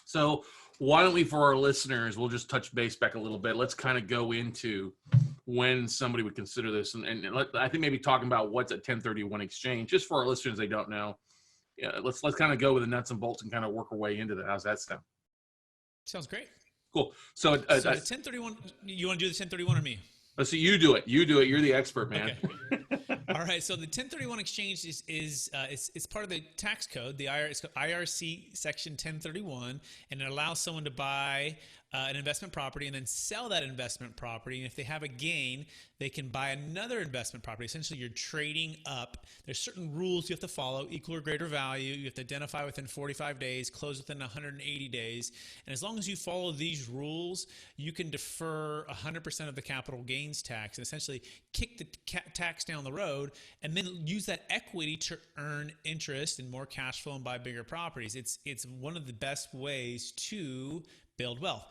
So why don't we, for our listeners, we'll just touch base back a little bit. Let's kind of go into when somebody would consider this. And I think maybe talking about what's a 1031 exchange, just for our listeners, they don't know. Yeah, let's kind of go with the nuts and bolts and kind of work our way into that. How's that sound? Sounds great. Cool. So the 1031, you want to do the 1031 or me? So you do it. You're the expert, man. Okay. All right. So the 1031 exchange is part of the tax code, the IRC section 1031, and it allows someone to buy an investment property and then sell that investment property. And if they have a gain, they can buy another investment property. Essentially, you're trading up. There's certain rules you have to follow: equal or greater value. You have to identify within 45 days, close within 180 days. And as long as you follow these rules, you can defer 100% of the capital gains tax and essentially kick the tax down the road, and then use that equity to earn interest and more cash flow and buy bigger properties. It's one of the best ways to build wealth.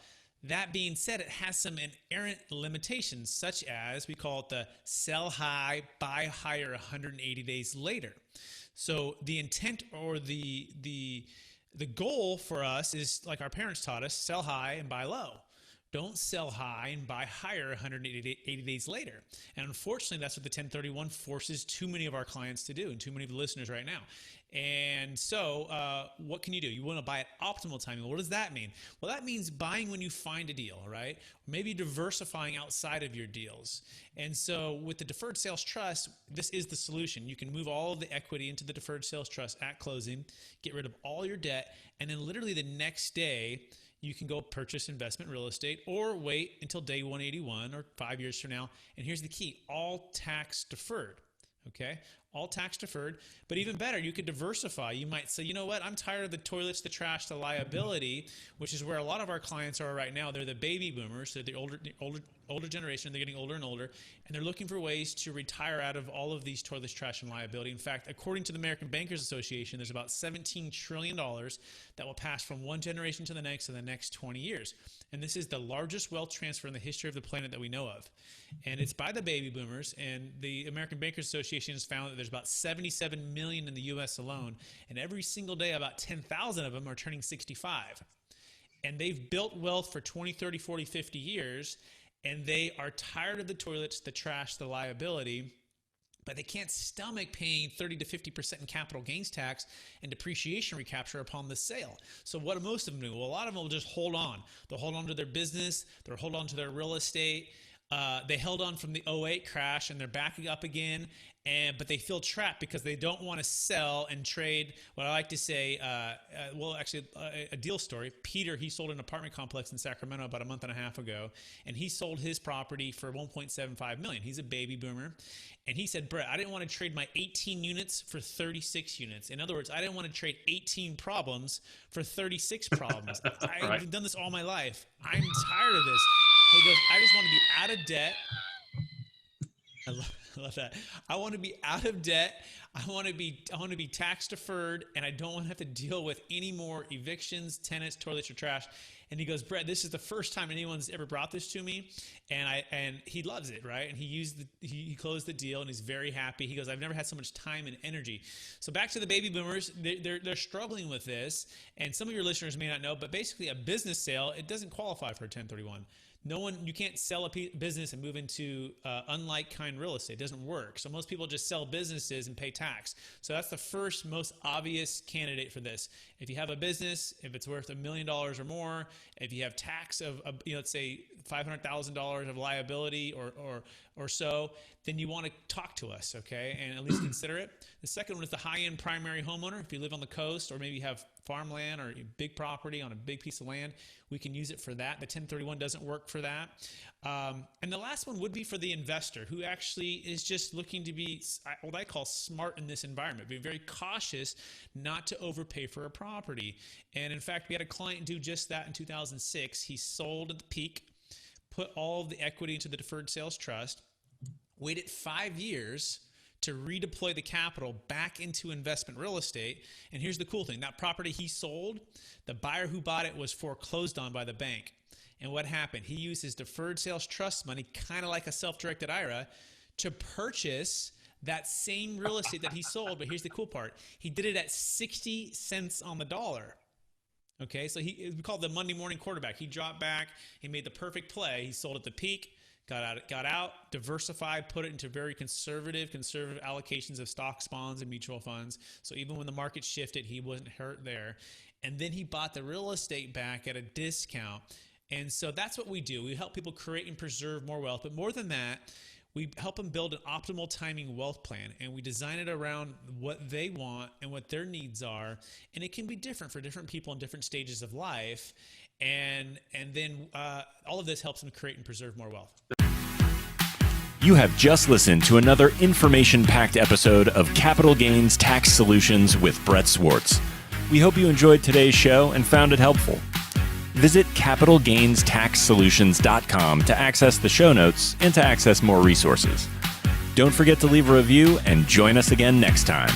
That being said, it has some inherent limitations, such as we call it the sell high, buy higher 180 days later. So the intent or the goal for us is, like our parents taught us, sell high and buy low. Don't sell high and buy higher 180 days later. And unfortunately, that's what the 1031 forces too many of our clients to do and too many of the listeners right now. And so what can you do? You want to buy at optimal timing. What does that mean? Well, that means buying when you find a deal, right? Or maybe diversifying outside of your deals. And so with the Deferred Sales Trust, this is the solution. You can move all of the equity into the Deferred Sales Trust at closing, get rid of all your debt, and then literally the next day, you can go purchase investment real estate or wait until day 181 or 5 years from now. And here's the key: all tax deferred. Okay, all tax deferred. But even better, you could diversify. You might say, you know what, I'm tired of the toilets, the trash, the liability, which is where a lot of our clients are right now. They're the baby boomers. They're the older generation. They're getting older and older, and they're looking for ways to retire out of all of these toilets, trash, and liability. In fact, according to the American Bankers Association, there's about $17 trillion that will pass from one generation to the next in the next 20 years. And this is the largest wealth transfer in the history of the planet that we know of. And it's by the baby boomers. And the American Bankers Association has found that there's about 77 million in the U.S. alone. And every single day, about 10,000 of them are turning 65. And they've built wealth for 20, 30, 40, 50 years. And they are tired of the toilets, the trash, the liability, but they can't stomach paying 30 to 50% in capital gains tax and depreciation recapture upon the sale. So what do most of them do? Well, a lot of them will just hold on. They'll hold on to their business. They'll hold on to their real estate. They held on from the '08 crash, and they're backing up again. But they feel trapped because they don't want to sell and trade what I like to say, a deal story. Peter, he sold an apartment complex in Sacramento about a month and a half ago, and he sold his property for $1.75 million. He's a baby boomer. And he said, Brett, I didn't want to trade my 18 units for 36 units. In other words, I didn't want to trade 18 problems for 36 problems. I've done this all my life. I'm tired of this. He goes, I just want to be out of debt. I love that. I want to be out of debt. I want to be tax deferred, and I don't want to have to deal with any more evictions, tenants, toilets, or trash. And he goes, Brett, this is the first time anyone's ever brought this to me, and he loves it, right? And he closed the deal, and he's very happy. He goes, I've never had so much time and energy. So back to the baby boomers, they're struggling with this, and some of your listeners may not know, but basically a business sale, it doesn't qualify for a 1031. You can't sell a business and move into unlike kind real estate. It doesn't work. So most people just sell businesses and pay tax. So that's the first most obvious candidate for this. If you have a business, if it's worth $1 million or more, if you have tax of let's say $500,000 of liability or so, then you want to talk to us, okay, and at least consider it. The second one is the high-end primary homeowner. If you live on the coast or maybe you have farmland or a big property on a big piece of land, we can use it for that. The 1031 doesn't work for that. And the last one would be for the investor who actually is just looking to be what I call smart in this environment, being very cautious not to overpay for a property. And in fact, we had a client do just that in 2006. He sold at the peak, put all of the equity into the Deferred Sales Trust, waited 5 years to redeploy the capital back into investment real estate. And here's the cool thing. That property he sold, the buyer who bought it was foreclosed on by the bank. And what happened? He used his Deferred Sales Trust money, kind of like a self-directed IRA, to purchase that same real estate that he sold. But here's the cool part. He did it at 60 cents on the dollar. Okay, so we call it the Monday morning quarterback. He dropped back, he made the perfect play. He sold at the peak, got out, diversified, put it into very conservative allocations of stocks, bonds, and mutual funds. So even when the market shifted, he wasn't hurt there. And then he bought the real estate back at a discount. And so that's what we do. We help people create and preserve more wealth. But more than that, we help them build an optimal timing wealth plan, and we design it around what they want and what their needs are. And it can be different for different people in different stages of life. And then all of this helps them create and preserve more wealth. You have just listened to another information-packed episode of Capital Gains Tax Solutions with Brett Swarts. We hope you enjoyed today's show and found it helpful. Visit capitalgainstaxsolutions.com to access the show notes and to access more resources. Don't forget to leave a review and join us again next time.